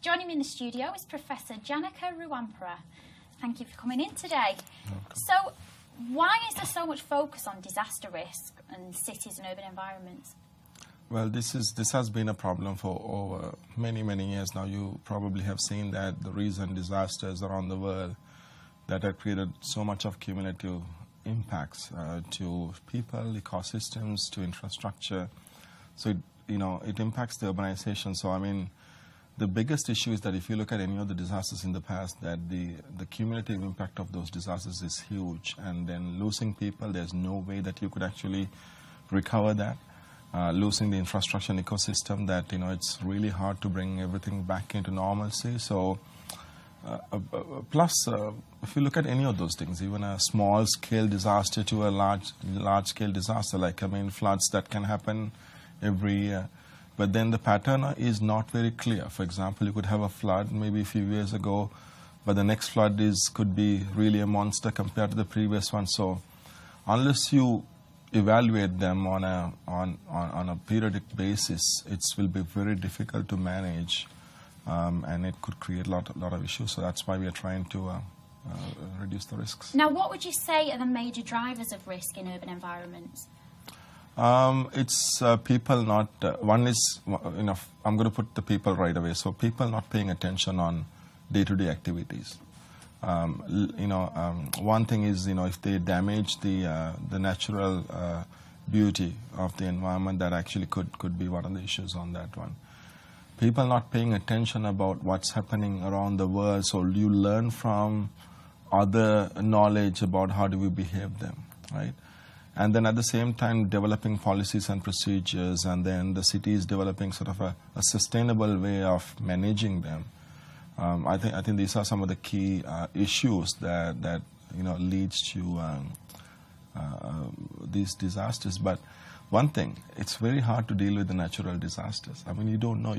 Joining me in the studio is Professor Janaka Ruwanpura. Thank you for coming in today. Welcome. So, why is there so much focus on disaster risk in cities and urban environments? Well, this has been a problem for over many years now. You probably have seen that the recent disasters around the world that have created so much of cumulative impacts to people, ecosystems, to infrastructure. So it impacts the urbanization. So I mean, the biggest issue is that if you look at any of the disasters in the past, that the cumulative impact of those disasters is huge, and then losing people, there's no way that you could actually recover that. Losing the infrastructure and ecosystem, that it's really hard to bring everything back into normalcy. So plus if you look at any of those things, even a small scale disaster to a large scale disaster, like floods that can happen every year, but then the pattern is not very clear. For example, you could have a flood maybe a few years ago, but the next flood could be really a monster compared to the previous one. So unless you evaluate them on a periodic basis, it will be very difficult to manage, and it could create a lot of issues. So that's why we are trying to reduce the risks. Now, what would you say are the major drivers of risk in urban environments? It's people not. One is, I'm going to put the people right away. So people not paying attention on day-to-day activities. One thing is, if they damage the natural beauty of the environment, that actually could be one of the issues on that one. People not paying attention about what's happening around the world, so you learn from other knowledge about how do we behave them, right? And then at the same time developing policies and procedures, and then the city is developing sort of a sustainable way of managing them. I think these are some of the key issues that leads to these disasters. But one thing, it's very hard to deal with the natural disasters. I mean, you don't know.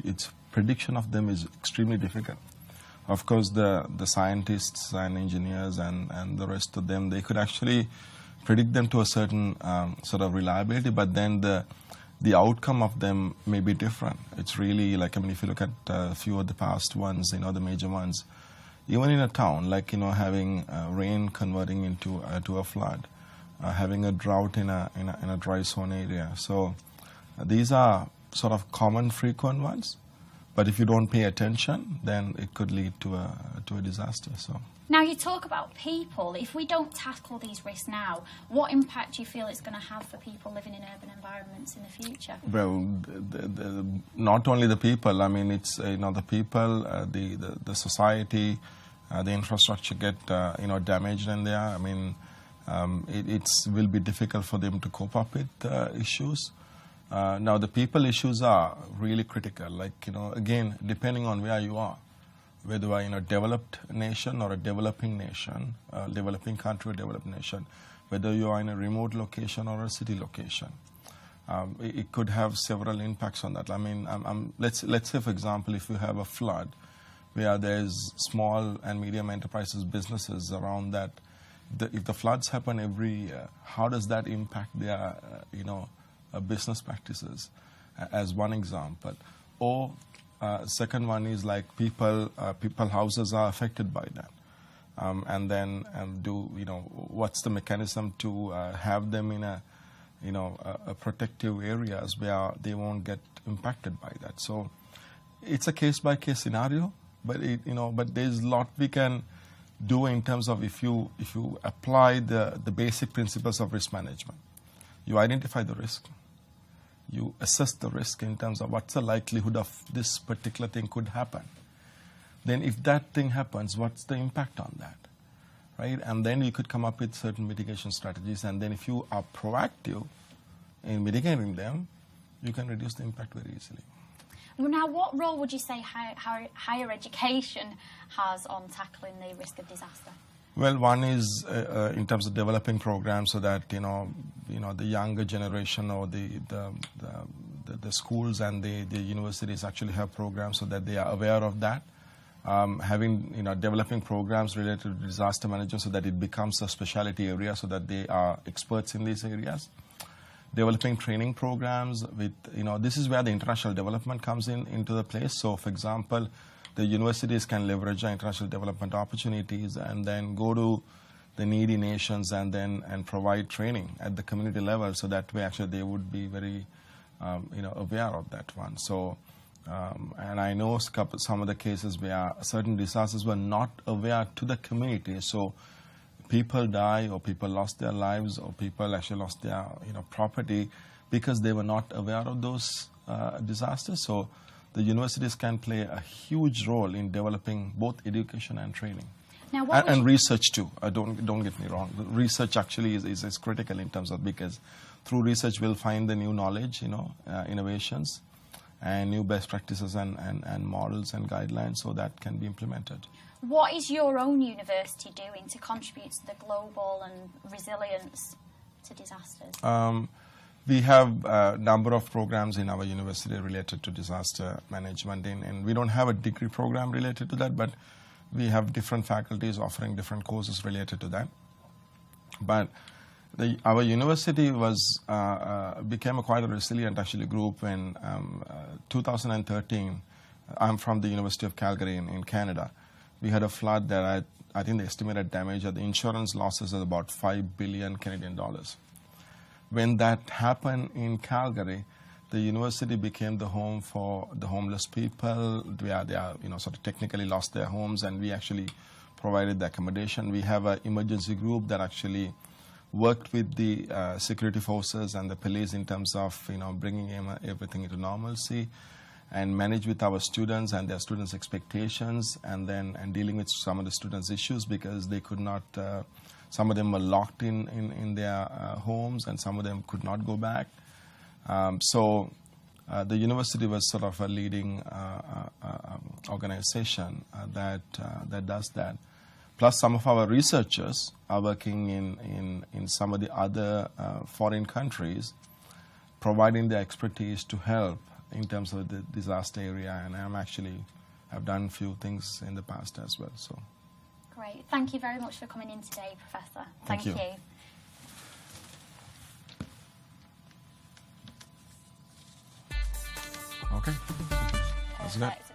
Prediction of them is extremely difficult. Of course, the scientists and engineers and the rest of them, they could actually predict them to a certain sort of reliability, but then the outcome of them may be different. It's really like, if you look at a few of the past ones, the major ones, even in a town, like, having rain converting into a flood, having a drought in a dry zone area. So these are sort of common, frequent ones. But if you don't pay attention, then it could lead to a disaster. So now you talk about people. If we don't tackle these risks now, what impact do you feel it's going to have for people living in urban environments in the future? Well, not only the people. I mean, it's the people, the society, the infrastructure get damaged in there. I mean, it will be difficult for them to cope up with issues. Now, the people issues are really critical. Like, again, depending on where you are, whether you are in a developed nation or a developing nation, developing country or developed nation, whether you are in a remote location or a city location, it could have several impacts on that. I mean, let's say, for example, if you have a flood where there's small and medium enterprises, businesses around that, if the floods happen every year, how does that impact their, business practices, as one example? Or second one is like people houses are affected by that, and then what's the mechanism to have them in a protective areas where they won't get impacted by that. So it's a case by case scenario, but but there's a lot we can do in terms of if you apply the basic principles of risk management. You identify the risk. You assess the risk in terms of what's the likelihood of this particular thing could happen. Then if that thing happens, what's the impact on that, right? And then you could come up with certain mitigation strategies. And then if you are proactive in mitigating them, you can reduce the impact very easily. Well, now, what role would you say higher education has on tackling the risk of disaster? Well, one is in terms of developing programs so that the younger generation or the schools and the universities actually have programs so that they are aware of that. Developing programs related to disaster management so that it becomes a specialty area so that they are experts in these areas. Developing training programs with, this is where the international development comes into the place. So, for example, the universities can leverage the international development opportunities and then go to the needy nations and provide training at the community level, so that way actually they would be very aware of that one. So and I know some of the cases where certain disasters were not aware to the community, so people die or people lost their lives or people actually lost their property because they were not aware of those disasters. So the universities can play a huge role in developing both education and training. Now, and research too. Don't get me wrong. The research actually is critical in terms of, because through research we'll find the new knowledge, innovations, and new best practices and models and guidelines, so that can be implemented. What is your own university doing to contribute to the global and resilience to disasters? We have a number of programs in our university related to disaster management, and we don't have a degree program related to that, but we have different faculties offering different courses related to that. But our university became quite a resilient actually group in 2013. I'm from the University of Calgary in Canada. We had a flood that I think the estimated damage of the insurance losses is about 5 billion Canadian dollars. When that happened in Calgary, the university became the home for the homeless people. They sort of technically lost their homes, and we actually provided the accommodation. We have an emergency group that actually worked with the security forces and the police in terms of bringing everything into normalcy, and manage with our students and their students' expectations, and dealing with some of the students' issues, because they could not. Some of them were locked in their homes, and some of them could not go back. So the university was sort of a leading organization that does that. Plus, some of our researchers are working in some of the other foreign countries, providing their expertise to help in terms of the disaster area. And I've done a few things in the past as well. So. Great. Thank you very much for coming in today, Professor. Thank you. Okay. That's good. Perfect.